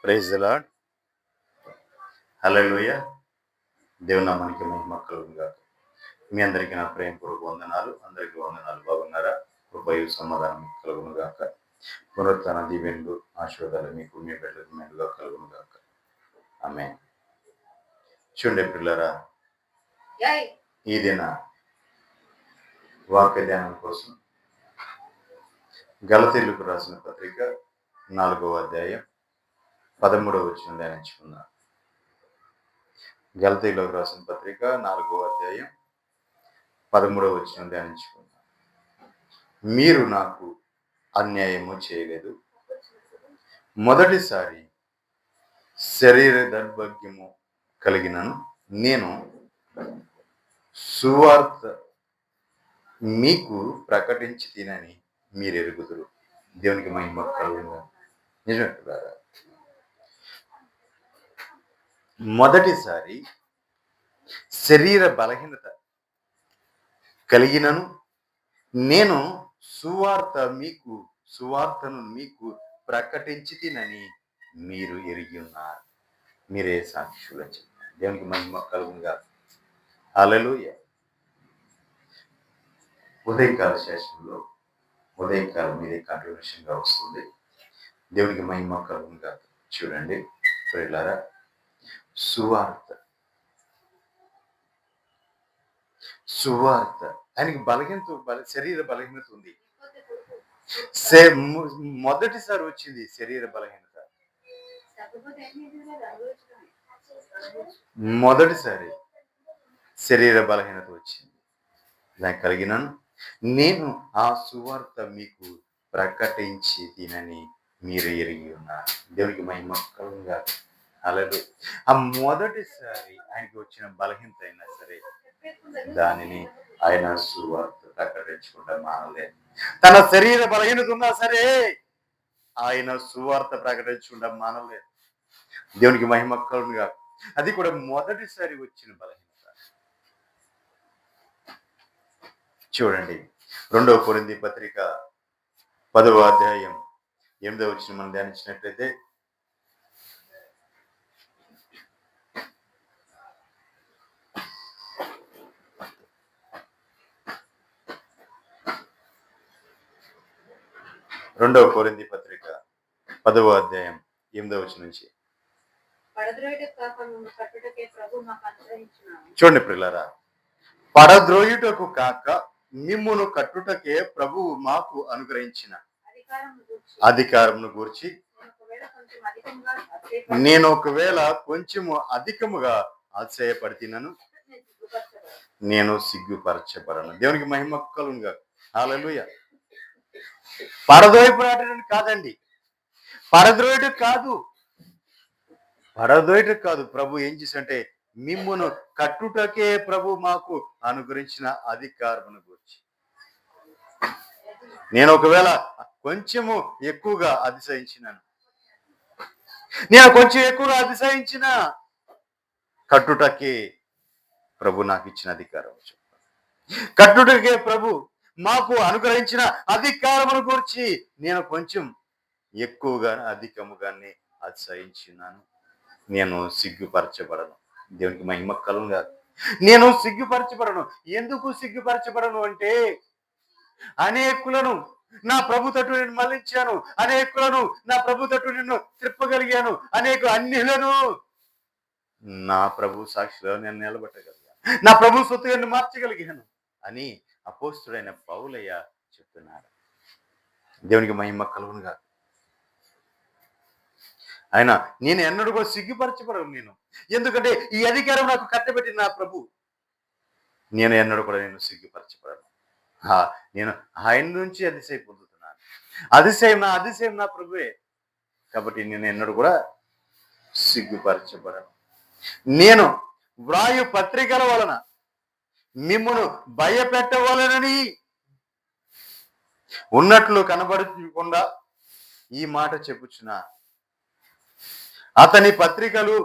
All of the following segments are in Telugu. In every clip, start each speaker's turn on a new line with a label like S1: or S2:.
S1: Praise the lord. హల్లెలూయా. దేవుని నామానికి మహిమ కలుగునుగాక. మీ అందరికీ నా ప్రేమపూర్వక వందనాలు. అందరికీ వందనాలు. బాగున్నారా? కృపయు సమాధానం కలుగునుగాక. పునరుత్థాన దీవెనలు ఆశీర్వాదాలు మీకు మీ బిడ్డలకు మెండుగా కలుగునుగాక. ఆమేన్. చూడండి పిల్లరా, ఈ దిన వాక్య ధ్యానం కోసం గలతీయులకు రాసిన పత్రిక 4వ అధ్యాయం 13వ వచనం ధ్యానించుకుందాం. గలతీయులకు రాసిన పత్రిక 4వ అధ్యాయం 13వ వచనం ధ్యానించుకుందాం. మీరు నాకు అన్యాయము చేయలేదు. మొదటిసారి శరీర దౌర్భాగ్యము కలిగినను నేను సువార్త మీకు ప్రకటించి తినని మీరు ఎరుగుదురు. దేవునికి మహిమ కలుగునుగాక. నిజమే. మొదటిసారి శరీర బలహీనత కలిగినను నేను సువార్తను మీకు ప్రకటించి తినని మీరు ఎరిగి ఉన్నారు. మీరే సాక్షులు అని చెప్పారు. దేవునికి మహిమ కలుగునుగాక. హల్లెలూయా. ఉదయకాల సెషన్లో ఉదయకాలం మీదే కంటిన్యూషన్గా వస్తుంది. దేవునికి మహిమ కలుగునుగాక. చూడండి ప్రియులారా, సువార్త ఆయనకి శరీర బలహీనత ఉంది. మొదటిసారి వచ్చింది శరీర బలహీనత. మొదటిసారి శరీర బలహీనత వచ్చింది. దానికి కలిగినను నేను ఆ సువార్త మీకు ప్రకటించి తినని మీరు ఎరిగి ఉన్నారు. దేవునికి మహిమ కలుగునుగాక. హల్లెలూయా. ఆ మొదటిసారి ఆయనకి వచ్చిన బలహీనత అయినా సరే దానిని ఆయన సువార్త ప్రకటించుకుంటా మానలేదు. తన శరీర బలహీనత ఉన్నా సరే ఆయన సువార్త ప్రకటించుకుంటా మానలేదు. దేవునికి మహిమ కలుగునుగాక. అది కూడా మొదటిసారి వచ్చిన బలహీనత. చూడండి 2వ కొరింథీ పత్రిక 10వ అధ్యాయం 8వ వచనం మనం ధ్యానించినట్లయితే, రెండవ కొరింథీ పత్రిక 10వ అధ్యాయం 8వ వచనం నుంచి చూడండి ప్రియులారా, పడద్రోయుటకు కాక మిమ్మును కట్టుటకే ప్రభువు మాకు అనుగ్రహించిన అధికారమును గూర్చి నేను ఒకవేళ కొంచెము అధికముగా ఆశ్చర్యపడితినను నేను సిగ్గుపరచబడను. దేవునికి మహిమ కలుగునుగాక. హల్లెలూయా. పడద్రోయడం కాదండి, పడద్రోయటం కాదు. ప్రభు ఏం చేసంటే మిమ్మును కట్టుటకే ప్రభు మాకు అనుగ్రహించిన అధికారమును గురించి నేను ఒకవేళ కొంచెము ఎక్కువగా అతిశయించినాను, నేను కొంచెం ఎక్కువగా అతిశయించిన కట్టుటకే ప్రభు నాకు ఇచ్చిన అధికారం. కట్టుటకే ప్రభు మాకు అనుగ్రహించిన అధికారమును గురించి నేను కొంచెం ఎక్కువగా అధికముగానే అతిశయించినాను. నేను సిగ్గుపరచబడను. దేవునికి మహిమ కలుగునుగాక. నేను సిగ్గుపరచబడను. ఎందుకు సిగ్గుపరచబడను అంటే, అనేకులను నా ప్రభు తట్టు నేను మళ్ళించాను, అనేకులను నా ప్రభు తట్టు నేను త్రిప్పగలిగాను, అనేక అన్యులను నా ప్రభు సాక్షిలో నేను నిలబెట్టగలిగాను, నా ప్రభు సొత్తుగా మార్చగలిగాను అని అపోస్తుడైన పౌలయ్య చెప్తున్నాడు. దేవునికి మహిమ కలుగునుగాక. ఆయన నేను ఎన్నడూ కూడా సిగ్గుపరచబడను. నేను ఎందుకంటే ఈ అధికారం నాకు కట్టబెట్టిన నా ప్రభు. నేను ఎన్నడూ కూడా నేను సిగ్గుపరచబడను. నేను ఆయన నుంచి అతిశయం పొందుతున్నాను. అతిశయం నా ప్రభువే. కాబట్టి నేను ఎన్నడూ కూడా సిగ్గుపరచబడను. నేను వ్రాయు పత్రికల వలన మిమ్మును భయపెట్టవలనని ఉన్నట్లు కనబడకుండా ఈ మాట చెప్పుచున్నా. అతని పత్రికలు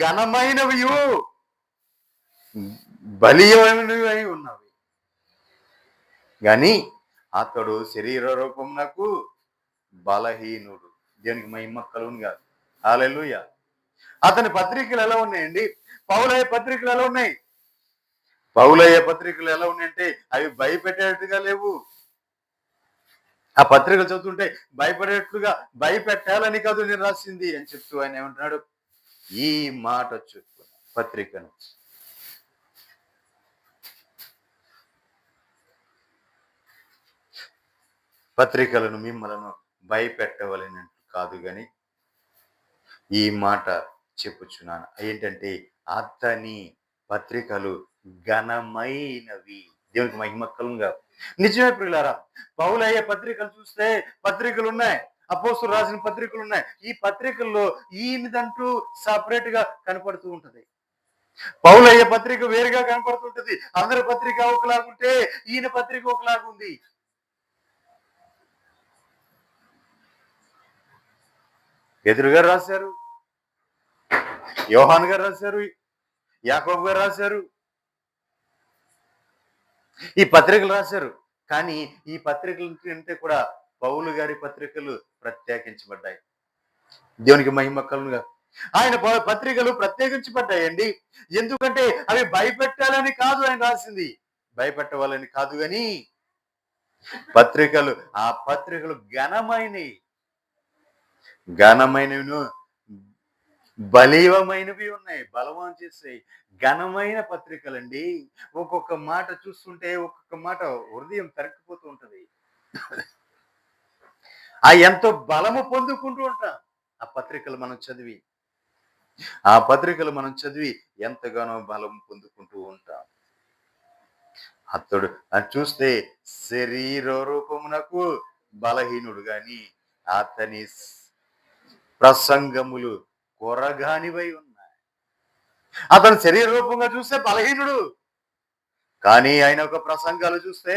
S1: ఘనమైనవి బలీయమైనవి ఉన్నవి, గాని అతడు శరీర రూపమునకు బలహీనుడు. దేవునికి మహిమ కలుగునుగాక. హల్లెలూయా. అతని పత్రికలు ఎలా ఉన్నాయండి? పౌలయ్య పత్రికలు ఎలా ఉన్నాయి? పౌలయ్య పత్రికలు ఎలా ఉన్నాయంటే అవి భయపెట్టేట్టుగా లేవు. ఆ పత్రికలు చదువుతుంటే భయపడేట్లుగా, భయపెట్టాలని కాదు నేను రాసింది అని చెప్తూ ఆయన ఏమంటున్నాడు? ఈ మాట చొప్పున పత్రికను పత్రికలను మిమ్మలను భయపెట్టవలెనట్టు కాదు గాని ఈ మాట చెప్పుచున్నాను. ఏంటంటే అతని పత్రికలు ఘనమైనవి. దేవునికి మహిమ కలుగునుగాక. నిజమే ప్రియులారా. పౌలయ్య పత్రికలు చూస్తే పత్రికలున్నాయి. అపోస్తలులు రాసిన పత్రికలున్నాయి. ఈ పత్రికల్లో ఈయనదంటూ సెపరేట్ గా కనపడుతూ ఉంటది. పౌలయ్య పత్రిక వేరుగా కనపడుతుంటది. అందరి పత్రిక ఒకలాగుంటే ఈయన పత్రిక ఒకలాగుంది. పేతురు గారు రాశారు, యోహాను గారు రాశారు, యాకోబు గారు రాశారు, ఈ పత్రికలు రాశారు. కానీ ఈ పత్రికల కంటే కూడా పౌలు గారి పత్రికలు ప్రత్యేకించబడ్డాయి. దేవునికి మహిమ కలుగునుగాక. ఆయన పత్రికలు ప్రత్యేకించబడ్డాయండి. ఎందుకంటే అవి భయపెట్టాలని కాదు ఆయన రాసింది. భయపెట్టవాలని కాదు గాని పత్రికలు, ఆ పత్రికలు ఘనమైనవిను బలీవమైనవి ఉన్నాయి. బలవం చేస్తాయి. ఘనమైన పత్రికలండి. ఒక్కొక్క మాట చూస్తుంటే ఒక్కొక్క మాట హృదయం తరక్కిపోతూ ఉంటది. ఆ ఎంతో బలము పొందుకుంటూ ఉంటాం. ఆ పత్రికలు మనం చదివి ఎంతగానో బలం పొందుకుంటూ ఉంటాం. అతడు అది చూస్తే శరీర రూపమునకు బలహీనుడు గాని అతని ప్రసంగములు కొరగానివై ఉన్నాయి. అతను శరీర రూపంగా చూస్తే బలహీనుడు, కానీ ఆయన ఒక ప్రసంగాలు చూస్తే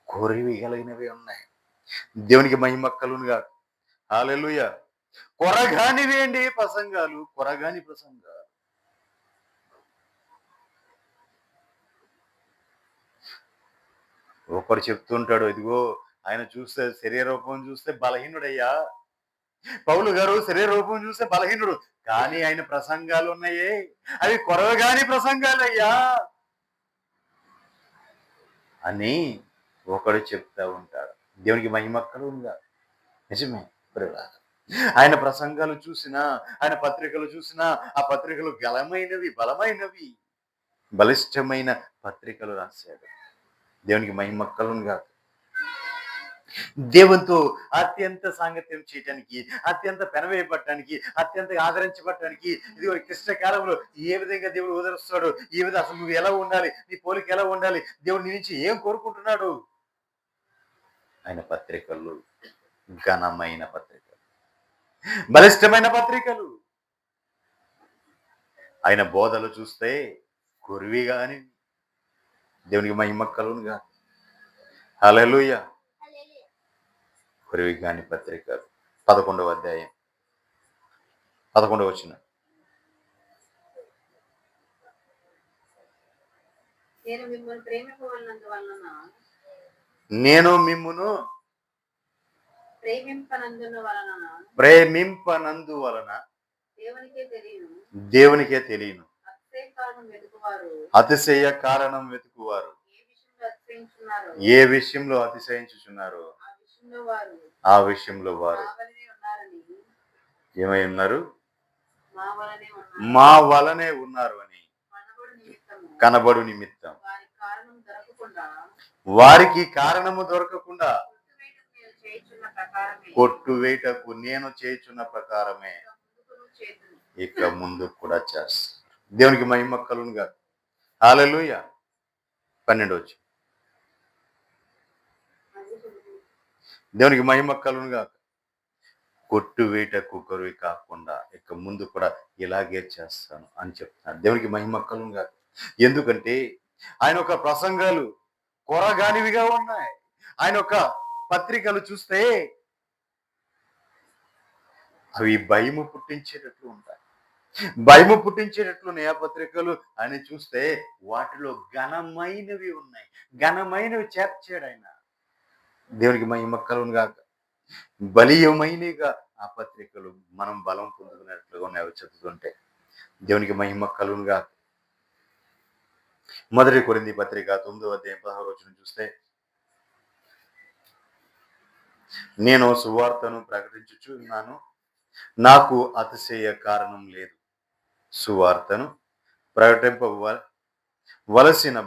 S1: కొరివి కలిగినవి ఉన్నాయి. దేవునికి మహిమ కలుగునుగాక. హల్లెలూయా. కొరగానివి అండి ప్రసంగాలు, కొరగాని ప్రసంగాలు. ఒకడు చెప్తుంటాడు, ఇదిగో ఆయన చూస్తే శరీర రూపం చూస్తే బలహీనుడయ్యా. పౌలు గారు శరీర రూపం చూస్తే బలహీనుడు, కానీ ఆయన ప్రసంగాలు ఉన్నాయే అవి కొరవగాని ప్రసంగాలయ్యా అని ఒకడు చెప్తా ఉంటాడు. దేవునికి మహిమ కలుగునుగాక. నిజమే. ఆయన ప్రసంగాలు చూసినా, ఆయన పత్రికలు చూసినా, ఆ పత్రికలు బలమైనవి, బలిష్టమైన పత్రికలు రాశాడు. దేవునికి మహిమ కలుగునుగాక. దేవునితో అత్యంత సాంగత్యం చేయటానికి, అత్యంత పెనవేయబట్టడానికి, అత్యంత ఆదరించబట్టడానికి, ఇది క్లిష్టకాలంలో ఏ విధంగా దేవుడు ఓదరుస్తాడు, ఏ విధంగా అసలు నువ్వు ఎలా ఉండాలి, నీ పోలిక ఎలా ఉండాలి, దేవుడు నీ నుంచి ఏం కోరుకుంటున్నాడు, ఆయన పత్రికలు ఘనమైన పత్రికలు, బలిష్టమైన పత్రికలు. ఆయన బోధలు చూస్తే కొరివిగాని. దేవునికి మహిమ కలుగునుగాక. హల్లెలూయా. కొరివిగాని పత్రికలు 11వ అధ్యాయం 11వ వచనం. నేను మిమ్మును ప్రేమింపనందువలన దేవునికే తెలియను అతిశయ కారణం వెతుకువారు ఏ విషయంలో అతిశయించుచున్నారు ఆ విషయంలో వారు ఏమై ఉన్నారు? మా వలనే ఉన్నారు అని కనబడు నిమిత్తం వారికి కారణము దొరకకుండా కొట్టువేటకు నేను చేయుచున్న ప్రకారమే ఇక ముందు కూడా చేస్తా. దేవునికి మహిమ కలుగునుగాక. హల్లెలూయా. 12వ వచనం. దేవునికి మహిమ కలుగునుగాక. కొట్టువేటకు కొరివి కాకుండా ఇక ముందు కూడా ఇలాగే చేస్తాను అని చెప్తున్నాడు. దేవునికి మహిమ కలుగునుగాక. ఎందుకంటే ఆయన ఒక ప్రసంగాలు కొరగానివిగా ఉన్నాయి. ఆయన ఒక పత్రికలు చూస్తే అవి భయము పుట్టించేటట్లు ఉంటాయి. భయము పుట్టించేటట్లు ఆ పత్రికలు అని చూస్తే వాటిలో ఘనమైనవి ఉన్నాయి. ఘనమైనవి చేర్చాడు ఆయన. దేవునికి మహిమ కలుగునుగాక. బలీయమైనవిగా ఆ పత్రికలు మనం బలం పొందుకున్నట్లుగా ఉన్నాయి అవి చదువుతుంటే. దేవునికి మహిమ కలుగునుగా. మొదటి కొరింథీ పత్రిక 9వ అధ్యాయం 16వ వచనం చూస్తే, నేను సువార్తను ప్రకటించుచున్నాను, నాకు అతిశయ కారణం లేదు. సువార్తను ప్రకటింపవలసిన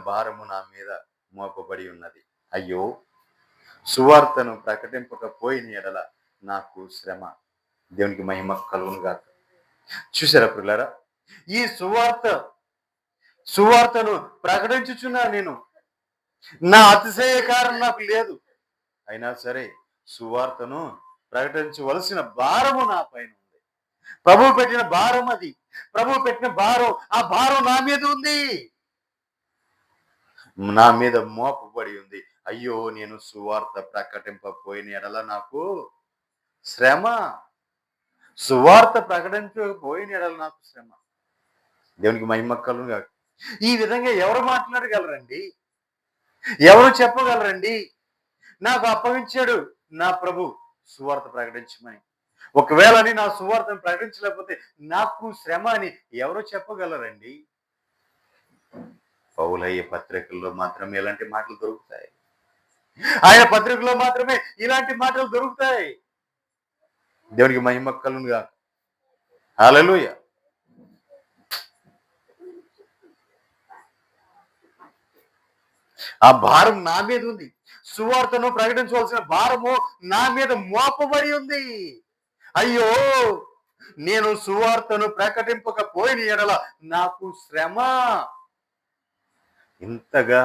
S1: భారము నా మీద మోపబడి ఉన్నది. అయ్యో, సువార్తను ప్రకటింపకపోయిన ఎడల నాకు శ్రమ. దేవునికి మహిమ కలుగునుగా. చూసారా ప్రియులారా, ఈ సువార్తను ప్రకటించుచున్నా నేను, నా అతిశయ కారణం నాకు లేదు. అయినా సరే సువార్తను ప్రకటించవలసిన భారము నా పైన ఉంది. ప్రభువు పెట్టిన భారం అది. ప్రభువు పెట్టిన భారం, ఆ భారం నా మీద ఉంది, నా మీద మోపబడి ఉంది. అయ్యో, నేను సువార్త ప్రకటింపపోయిన ఎడల నాకు శ్రమ. సువార్త ప్రకటించకపోయిన ఎడల నాకు శ్రమ. దేవునికి మహిమ కలుగునుగా. ఈ విధంగా ఎవరు మాట్లాడగలరండి? ఎవరు చెప్పగలరండి? నాకు అప్పగించాడు నా ప్రభు సువార్త ప్రకటించమని. ఒకవేళ నా సువార్తను ప్రకటించలేకపోతే నాకు శ్రమ అని ఎవరు చెప్పగలరండి? పౌలయ్య పత్రికల్లో మాత్రమే ఇలాంటి మాటలు దొరుకుతాయి. ఆయన పత్రికలో మాత్రమే ఇలాంటి మాటలు దొరుకుతాయి. దేవునికి మహిమ కలుగునుగా. హల్లెలూయా. ఆ భారం నా మీద ఉంది. సువార్తను ప్రకటించవలసిన భారము నా మీద మోపబడి ఉంది. అయ్యో, నేను సువార్తను ప్రకటింపకపోయిన ఎడల నాకు శ్రమ. ఇంతగా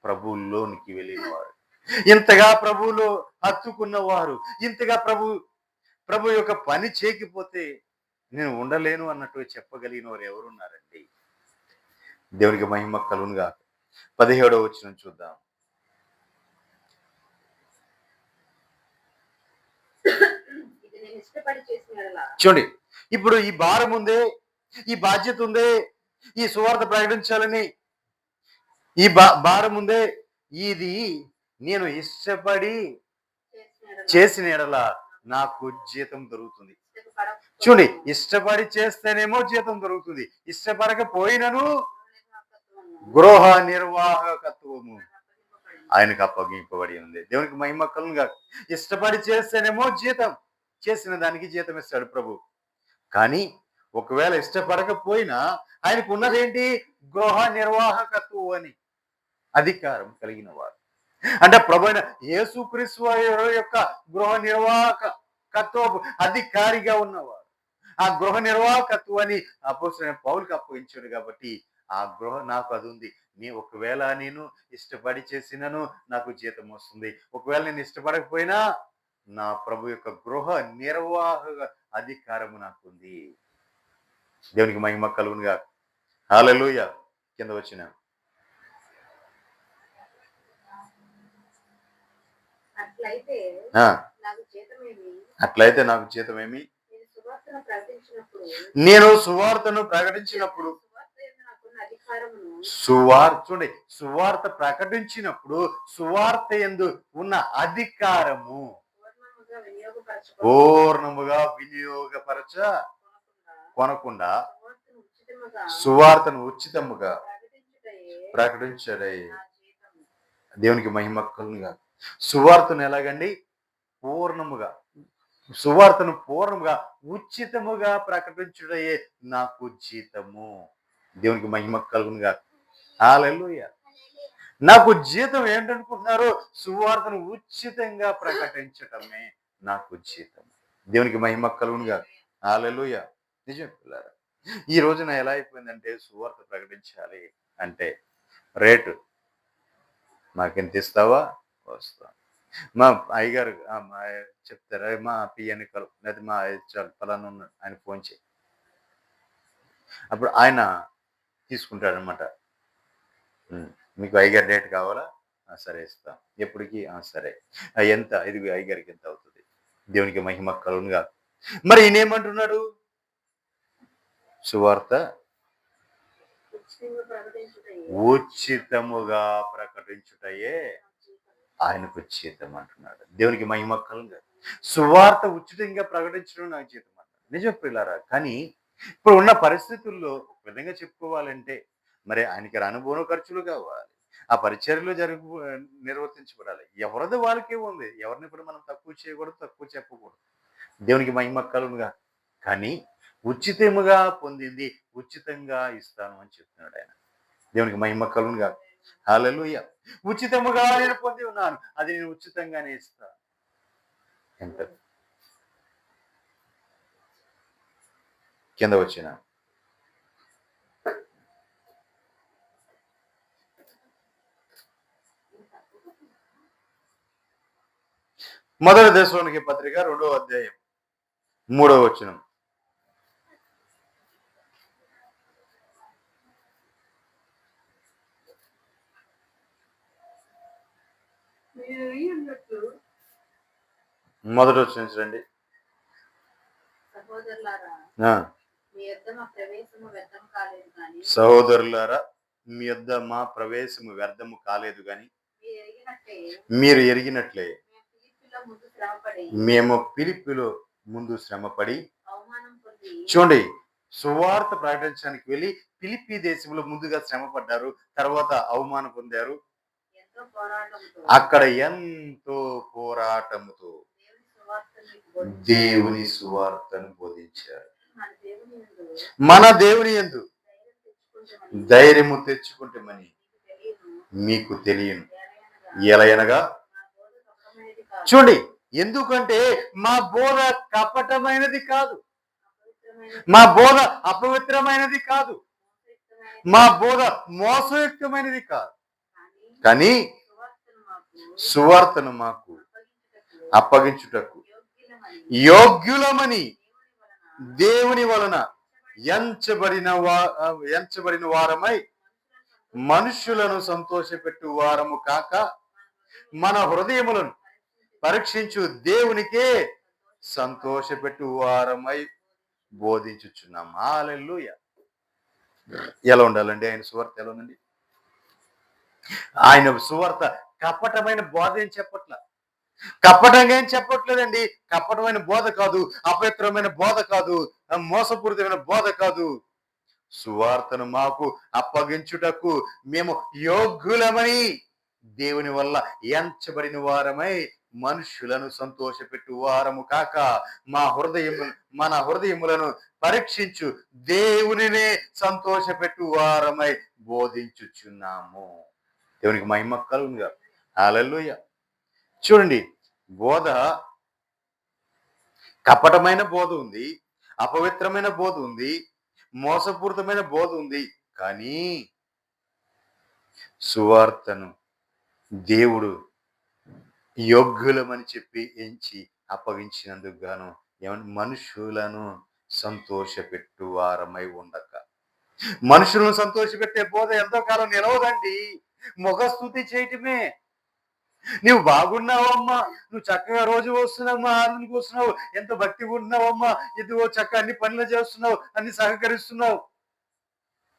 S1: ప్రభువులోనికి వెళ్ళినవారు, ఇంతగా ప్రభువులో హత్తుకున్నవారు, ఇంతగా ప్రభు యొక్క పని చేయకపోతే నేను ఉండలేను అన్నట్టు చెప్పగలిగిన వారు ఎవరున్నారండి? దేవునికి మహిమ కలుగునుగా. 17వ వచనం చూద్దాం. చూడండి, ఇప్పుడు ఈ భారం ఉందే, ఈ బాధ్యత ఉందే, ఈ సువార్త ప్రకటించాలని ఈ భారం ఉందే, ఇది నేను ఇష్టపడి చేసిన ఎడల నాకు జీతం దొరుకుతుంది. చూడండి, ఇష్టపడి చేస్తేనేమో జీతం దొరుకుతుంది, ఇష్టపడకపోయినను గృహ నిర్వాహకత్వము ఆయనకు అప్పగింపబడి ఉంది. దేవునికి మహిమ కలుగునుగా. ఇష్టపడి చేస్తేనేమో జీతం, చేసిన దానికి జీతం ఇస్తాడు ప్రభు. కానీ ఒకవేళ ఇష్టపడకపోయినా ఆయనకు ఉన్నదేంటి? గృహ నిర్వాహకత్వం అని అధికారం కలిగిన వారు. అంటే ప్రభు అయిన యేసుక్రీస్తు యొక్క గృహ నిర్వాహకత్వపు అధికారిగా ఉన్నవారు. ఆ గృహ నిర్వాహకత్వాన్ని అపోస్తలుడైన పౌలుకు అప్పగించాడు కాబట్టి ఆ గృహ నాకు అది ఉంది. ఒకవేళ నేను ఇష్టపడి చేసినను నాకు జీతం వస్తుంది. ఒకవేళ నేను ఇష్టపడకపోయినా నా ప్రభు యొక్క గృహ నిర్వాహక అధికారము నాకుంది. దేవునికి మహిమ కలుగునుగా. హల్లెలూయా. కింద వచ్చిన అట్లయితే నాకు జీతమేమి? నేను సువార్తను ప్రకటించినప్పుడు, చూడండి, సువార్త ప్రకటించినప్పుడు సువార్త యందు ఉన్న అధికారము పూర్ణముగా వినియోగపరచ కొనకుండా సువార్తను ఉచితముగా ప్రకటించడే. దేవునికి మహిమ కలుగునుగా. సువార్తను ఎలాగండి? సువార్తను పూర్ణముగా ఉచితముగా ప్రకటించుటయే నాకు జీతము. దేవునికి మహిమ కలుగునుగా. హల్లెలూయా. నాకు జీతం ఏంటనుకుంటున్నారు? సువార్తను ఉచితంగా ప్రకటించటమే నాకు జీతం. దేవునికి మహిమ కలుగునుగా. హల్లెలూయా. నిజం పిల్లారా, ఈ రోజున ఎలా అయిపోయిందంటే సువార్త ప్రకటించాలి అంటే రేటు, మాకెంత ఇస్తావా? వస్తా. మా అయ్యగారు చెప్తారా, మా పిఎన్ లేదా మా ఫలానా ఉన్నాడు, ఆయన ఫోన్ చేయి. అప్పుడు ఆయన తీసుకుంటాడనమాట. మీకు అయ్యగారి డేట్ కావాలా? సరే ఇస్తాం. ఎప్పటికి? సరే. ఎంత? ఇది అయ్యగారికి ఎంత అవుతుంది? దేవునికి మహిమ కలుగునుగా. మరి ఈయన ఏమంటున్నాడు? సువార్త ఉచితముగా ప్రకటించుటయే ఆయనకు జీతం అంటున్నాడు. దేవునికి మహిమ కలుగునుగా. సువార్త ఉచితంగా ప్రకటించడం నాకు జీతం అన్నాడు. నిజం ప్రియులారా. కానీ ఇప్పుడు ఉన్న పరిస్థితుల్లో ఒక విధంగా చెప్పుకోవాలంటే మరి ఆయనకి అనుభవం ఖర్చులు కావాలి. ఆ పరిచర్యలు నిర్వర్తించబడాలి. ఎవరిది వాళ్ళకే ఉంది. ఎవరిని ఇప్పుడు మనం తక్కువ చేయకూడదు, తక్కువ చెప్పకూడదు. దేవునికి మహిమ కలుగునుగా. కానీ ఉచితముగా పొందింది ఉచితంగా ఇస్తాను అని చెప్తున్నాడు ఆయన. దేవునికి మహిమ కలుగునుగా. హల్లెలూయా. ఉచితముగా నేను పొంది ఉన్నాను. అది నేను ఉచితంగానే ఇస్తాను. ఎంత కింద వచ్చిన మొదటి దశలోనికి పత్రిక 2వ అధ్యాయం 3వ వచనం. మొదటి వచనం చూడండి. సహోదరులారా మీ యొద్ద మా ప్రవేశము వ్యర్థము కాలేదు గాని మీరు ఎరిగినట్లే మేము ఫిలిప్పీలో ముందు శ్రమపడి చూడండి, సువార్త ప్రకటించడానికి వెళ్ళి ఫిలిప్పీ దేశంలో ముందుగా శ్రమ పడ్డారు, తర్వాత అవమానం పొందారు. అక్కడ ఎంతో పోరాటముతో దేవుని సువార్తను బోధించారు. మన దేవుని యందు ధైర్యము తెచ్చుకుంటామని మీకు తెలియను. ఎలయనగా చూడండి, ఎందుకంటే మా బోధ కపటమైనది కాదు, మా బోధ అపవిత్రమైనది కాదు, మా బోధ మోసయుక్తమైనది కాదు. కానీ సువార్తను మాకు అప్పగించుటకు యోగ్యులమని దేవుని వలన ఎంచబడిన వారమై మనుష్యులను సంతోషపెట్టు వారము కాక మన హృదయములను పరీక్షించు దేవునికే సంతోషపెట్టు వారమై బోధించుచున్నాం. హల్లెలూయా. ఎలా ఉండాలండి ఆయన సువార్త? ఎలా ఉందండి ఆయన సువార్త? కపటమైన బోధ ఏం చెప్పట్ల, కపటంగా ఏం చెప్పట్లేదండి. కపటమైన బోధ కాదు, అపవిత్రమైన బోధ కాదు, మోసపూరితమైన బోధ కాదు. సువార్తను మాకు అప్పగించుటకు మేము యోగ్యులమని దేవుని వల్ల ఎంచబడిన వారమై మనుషులను సంతోషపెట్టు వారము కాక మన హృదయములను పరీక్షించు దేవునినే సంతోషపెట్టు వారమై బోధించుచున్నాము. దేవునికి మహిమ కలుగునుగా. హల్లెలూయా. చూడండి, బోధ కపటమైన బోధ ఉంది, అపవిత్రమైన బోధ ఉంది, మోసపూరితమైన బోధ ఉంది. కానీ సువార్తను దేవుడు యోగ్యులమని చెప్పి ఎంచి అప్పగించినందుకు గాను మనుషులను సంతోషపెట్టు వారమై ఉండక. మనుషులను సంతోషపెట్టే బోధ ఎంతో కాలం నిలవదండి. ముఖస్తుతి చేయటమే. నువ్వు బాగున్నావమ్మా, నువ్వు చక్కగా రోజు వస్తున్నావమ్మా, ఆనందకు వస్తున్నావు, ఎంత భక్తిగా ఉన్నావమ్మా, ఇదిగో చక్కగా అన్ని పనులు చేస్తున్నావు, అన్ని సహకరిస్తున్నావు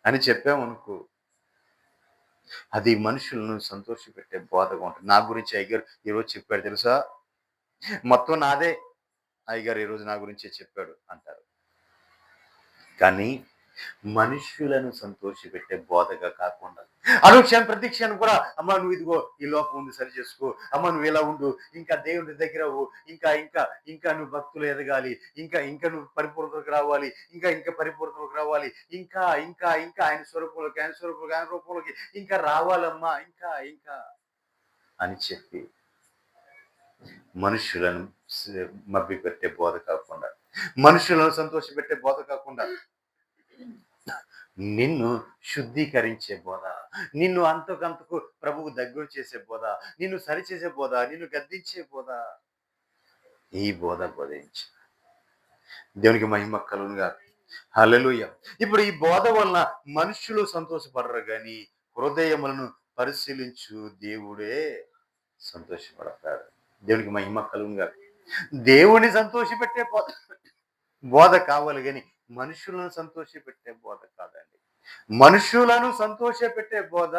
S1: అని చెప్పామనుకో, అది మనుషులను సంతోషపెట్టే బోధగా ఉంటుంది. నా గురించి అయ్యగారు ఈరోజు చెప్పాడు తెలుసా, మొత్తం నాదే, అయ్యగారు ఈరోజు నా గురించే చెప్పాడు అంటారు. కానీ మనుష్యులను సంతోషపెట్టే బోధగా కాకుండా అనుక్షణం ప్రతి క్షణం కూడా అమ్మ నువ్వు ఇదిగో ఈ లోపం ఉంది సరి చేసుకో, అమ్మ నువ్వు ఇలా ఉండు, ఇంకా దేవుడి దగ్గర ఇంకా ఇంకా ఇంకా నువ్వు భక్తులు ఎదగాలి, ఇంకా ఇంకా నువ్వు పరిపూర్ణతకు రావాలి, ఇంకా పరిపూర్ణతకు రావాలి, ఇంకా ఇంకా ఇంకా ఆయన స్వరూపంలోకి ఆయన రూపంలోకి ఇంకా రావాలమ్మా, ఇంకా ఇంకా అని చెప్పి మనుషులను మభ్యపెట్టే బోధ కాకుండా, మనుషులను సంతోషపెట్టే బోధ కాకుండా, నిన్ను శుద్ధీకరించే బోధ, నిన్ను అంతకంతకు ప్రభువు దగ్గర చేసే బోధ, నిన్ను సరిచేసే బోధ, నిన్ను గద్దించే బోధ, ఈ బోధ బోధించు. దేవునికి మహిమ కలుగునుగా. హల్లెలూయా. ఇప్పుడు ఈ బోధ వలన మనుషులు సంతోషపడరు కానీ హృదయములను పరిశీలించు దేవుడే సంతోషపడతాడు. దేవునికి మహిమ కలుగునుగా. దేవుని సంతోషపెట్టే బోధ కావాలి కానీ మనుషులను సంతోషపెట్టే బోధ కాదండి. మనుషులను సంతోషపెట్టే బోధ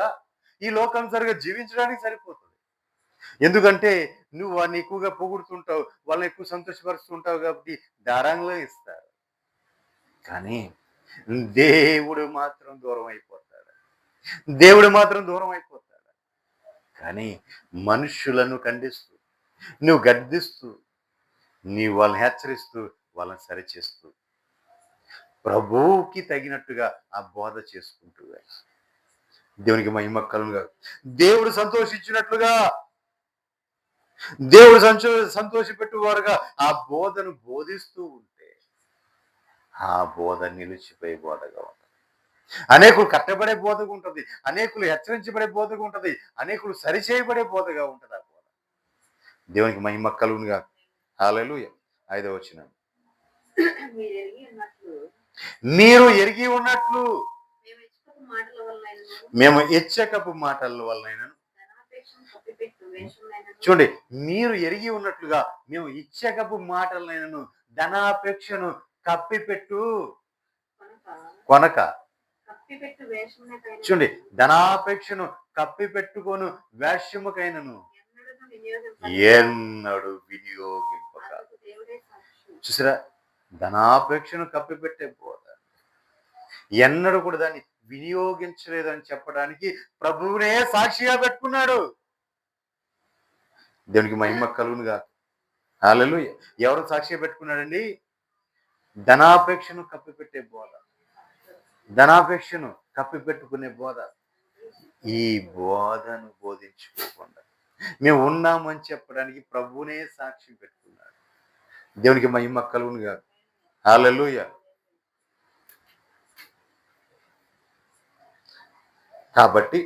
S1: ఈ లోకానుసారిగా జీవించడానికి సరిపోతుంది. ఎందుకంటే నువ్వు వాడిని ఎక్కువగా పొగుడుతుంటావు, వాళ్ళని ఎక్కువ సంతోషపరుస్తుంటావు కాబట్టి ధారాళంగా ఇస్తారు. కానీ దేవుడు మాత్రం దూరం అయిపోతాడు. దేవుడు మాత్రం దూరం అయిపోతాడు. కానీ మనుషులను ఖండిస్తూ, నువ్వు గద్దిస్తూ, నీవు వాళ్ళని హెచ్చరిస్తూ, వాళ్ళని సరిచేస్తూ, ప్రభువుకి తగినట్టుగా ఆ బోధ చేసుకుంటూ వెళ్ళు. దేవునికి మహిమ కలుగుగా, దేవుడు సంతోషించినట్లుగా, దేవుడు సంతోషపెట్టువారుగా ఆ బోధను బోధిస్తూ ఉంటే ఆ బోధ నిలిచిపోయే బోధగా ఉంటుంది. అనేకులు కట్టబడే బోధగా ఉంటుంది, అనేకులు హెచ్చరించబడే బోధగా ఉంటుంది, అనేకులు సరిచేయబడే బోధగా ఉంటుంది ఆ బోధ. దేవునికి మహిమ కలుగునుగా. హల్లెలూయా. 5వ వచనం, మీరు ఎరిగి ఉన్నట్లు మేము ఇచ్చకపు మాటల వలన, చూడండి, మీరు ఎరిగి ఉన్నట్లుగా మేము ఇచ్చకపు మాటలైనను ధనాపేక్షను కప్పిపెట్టు కొనక, చూడండి, ధనాపేక్షను కప్పిపెట్టుకొను వేష్యముకైనను ఎన్నడు వినియోగింపక. చూసారా, ధనాపేక్షను కప్పిపెట్టే బోధ ఎన్నడూ కూడా దాన్ని వినియోగించలేదని చెప్పడానికి ప్రభువునే సాక్షిగా పెట్టుకున్నాడు. దేవునికి మహిమ కలుగునుగా. హల్లెలూయా. ఎవరు సాక్షిగా పెట్టుకున్నాడండి? ధనాపేక్షను కప్పిపెట్టే బోధ, ధనాపేక్షను కప్పిపెట్టుకునే బోధ. ఈ బోధను బోధించుకోకుండా మేము ఉన్నామని చెప్పడానికి ప్రభువునే సాక్షి పెట్టుకున్నాడు. దేవునికి మహిమ కలుగునుగా. హల్లెలూయా. కాబట్టి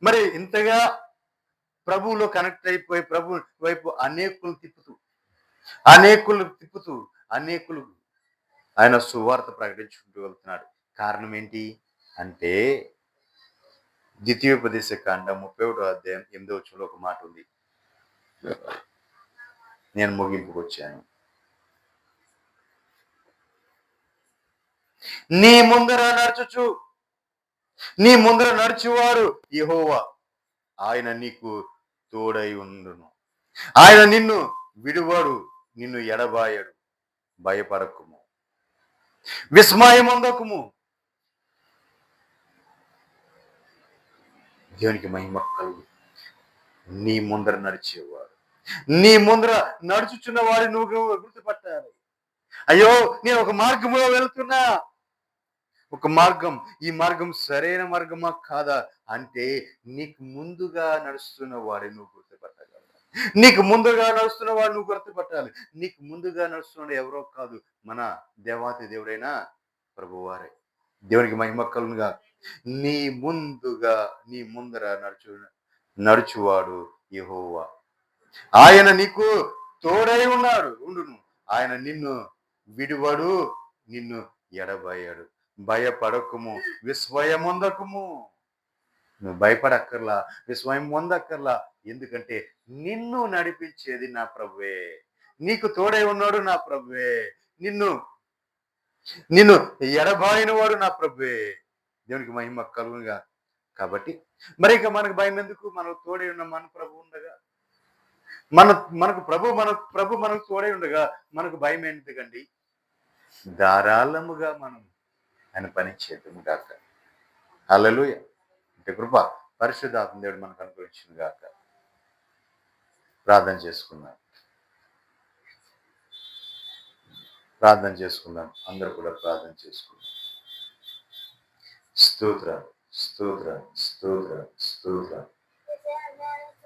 S1: మరి ఇంతగా ప్రభువులో కనెక్ట్ అయిపోయి ప్రభు వైపు అనేకులు తిప్పుతూ అనేకులు ఆయన సువార్త ప్రకటించుకుంటూ వెళ్తున్నాడు. కారణం ఏంటి అంటే, ద్వితీయోపదేశ కాండం 31వ అధ్యాయం 8వ వచనంలో ఒక మాట ఉంది. నేను ముగింపుకు వచ్చాను. నీ ముందర నడుచువాడు యెహోవా, ఆయన నీకు తోడై ఉండును, ఆయన నిన్ను విడువడు, నిన్ను ఎడబాయడు, భయపడకుము, విస్మయమొందకుము. దేవునికి మహిమ కలుగు. నీ ముందర నడిచేవాడు, నీ ముందర నడుచుచున్న వాడు నువ్వు గుర్తుపట్టాలి. అయ్యో, నేను ఒక మార్గంలో వెళ్తున్నా, ఒక మార్గం, ఈ మార్గం సరైన మార్గమా కాదా అంటే నీకు ముందుగా నడుస్తున్న వాడే నువ్వు గుర్తుపట్టగలవు. నీకు ముందుగా నడుస్తున్న వాడు నువ్వు గుర్తుపట్టాలి. నీకు ముందుగా నడుస్తున్నాడు ఎవరో కాదు, మన దేవాతి దేవుడైన ప్రభువారే. దేవునికి మహిమ కలుగునుగా. నీ ముందర నడుచువాడు యెహోవా, ఆయన నీకు తోడై ఉండును, ఆయన నిన్ను విడువడు, నిన్ను ఎడబాయడు, భయపడకుము, విస్మయమొందకుము. నువ్వు భయపడక్కర్లా, విస్మయం పొందక్కర్లా. ఎందుకంటే నిన్ను నడిపించేది నా ప్రభువే, నీకు తోడై ఉన్నాడు నా ప్రభువే, నిన్ను ఎడబాయిన వాడు నా ప్రభువే. దేవునికి మహిమ కలుగునుగా. కాబట్టి మరి ఇక మనకు భయం ఎందుకు? మనకు తోడై ఉన్న మన ప్రభు ఉండగా, మనకు ప్రభు మనకు తోడై ఉండగా మనకు భయం ఎందుకండి? ధారాళముగా మనం ఆయన పని చేద్దాము గాక. హల్లెలూయా. అంటే కృప పరిశుద్ధాత్మ దేవుడు మనకు అనుగ్రహించును గాక. ప్రార్థన చేసుకుందాం. అందరూ కూడా ప్రార్థన చేసుకుందాం. స్తోత్ర స్తోత్ర స్తోత్ర స్తోత్ర